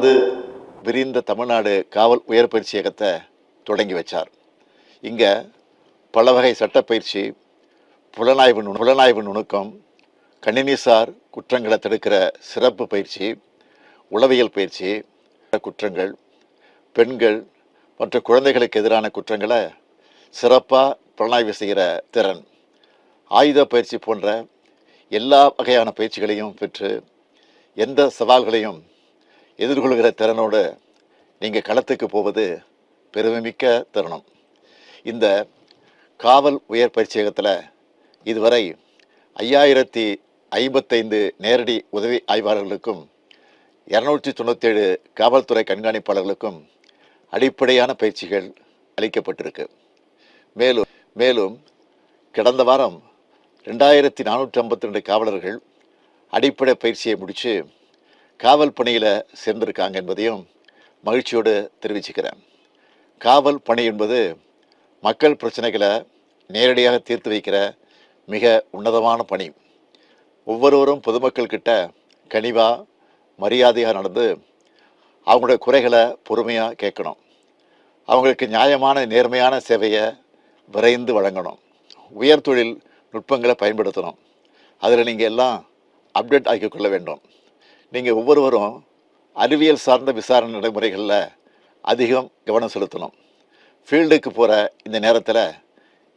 பறந்து விரிந்த தமிழ்நாடு காவல் உயர் பயிற்சி இயக்கத்தை தொடங்கி வச்சார். இங்கே பல வகை சட்டப்பயிற்சி, புலனாய்வு நுணுக்கம், கணினிசார் குற்றங்களை தடுக்கிற சிறப்பு பயிற்சி, உளவியல் பயிற்சி, குற்றங்கள், பெண்கள் மற்றும் குழந்தைகளுக்கு எதிரான குற்றங்களை சிறப்பாக புலனாய்வு செய்கிற திறன், ஆயுத பயிற்சி போன்ற எல்லா வகையான பயிற்சிகளையும் பெற்று எந்த சவால்களையும் எதிர்கொள்கிற திறனோடு நீங்கள் களத்துக்கு போவது பெருமைமிக்க தருணம். இந்த காவல் உயர் பயிற்சியகத்தில் இதுவரை 5055 நேரடி உதவி ஆய்வாளர்களுக்கும் 297 காவல்துறை கண்காணிப்பாளர்களுக்கும் அடிப்படையான பயிற்சிகள் அளிக்கப்பட்டிருக்கு. மேலும் கடந்த வாரம் 2452 காவலர்கள் அடிப்படை பயிற்சியை முடித்து காவல் பணியில் சேர்ந்திருக்காங்க என்பதையும் மகிழ்ச்சியோடு தெரிவிச்சுக்கிறேன். காவல் பணி என்பது மக்கள் பிரச்சனைகளை நேரடியாக தீர்த்து வைக்கிற மிக உன்னதமான பணி. ஒவ்வொருவரும் பொதுமக்கள்கிட்ட கனிவாக மரியாதையாக நடந்து அவங்களுடைய குறைகளை பொறுமையாக கேட்கணும். அவங்களுக்கு நியாயமான நேர்மையான சேவையை விரைந்து வழங்கணும். உயர் தொழில் நுட்பங்களை பயன்படுத்தணும். அதில் நீங்கள் எல்லாம் அப்டேட் ஆக்கிக்கொள்ள வேண்டும். நீங்கள் ஒவ்வொருவரும் அறிவியல் சார்ந்த விசாரணை நடைமுறைகளில் அதிகம் கவனம் செலுத்தணும். ஃபீல்டுக்கு போகிற இந்த நேரத்தில்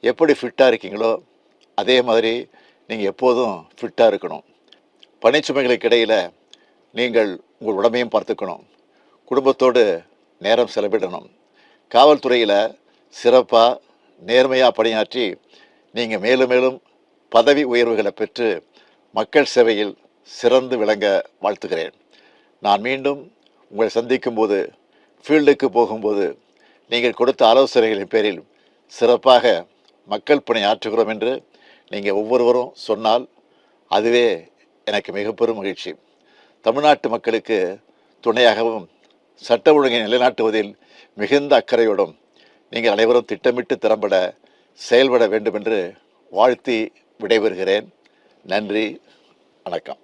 எப்படி ஃபிட்டாக இருக்கீங்களோ அதே மாதிரி நீங்கள் எப்போதும் ஃபிட்டாக இருக்கணும். பணிச்சுமைகளுக்கு இடையில் நீங்கள் உங்கள் உடம்பையும் பார்த்துக்கணும். குடும்பத்தோடு நேரம் செலவிடணும். காவல்துறையில் சிறப்பாக நேர்மையாக பணியாற்றி நீங்கள் மேலும் மேலும் பதவி உயர்வுகளை பெற்று மக்கள் சேவையில் சிறந்து விளங்க வாழ்த்துகிறேன். நான் மீண்டும் உங்களை சந்திக்கும் போது, ஃபீல்டுக்கு போகும்போது நீங்கள் கொடுத்த ஆலோசனைகளின் பேரில் சிறப்பாக மக்கள் பணி ஆற்றுகிறோம் என்று நீங்கள் ஒவ்வொருவரும் சொன்னால் அதுவே எனக்கு மிக பெரும் மகிழ்ச்சி. தமிழ்நாட்டு மக்களுக்கு துணையாகவும் சட்ட ஒழுங்கை நிலைநாட்டுவதில் மிகுந்த அக்கறையோடும் நீங்கள் அனைவரும் திட்டமிட்டு திறம்பட செயல்பட வேண்டும் என்று வாழ்த்தி விடைபெறுகிறேன். நன்றி, வணக்கம்.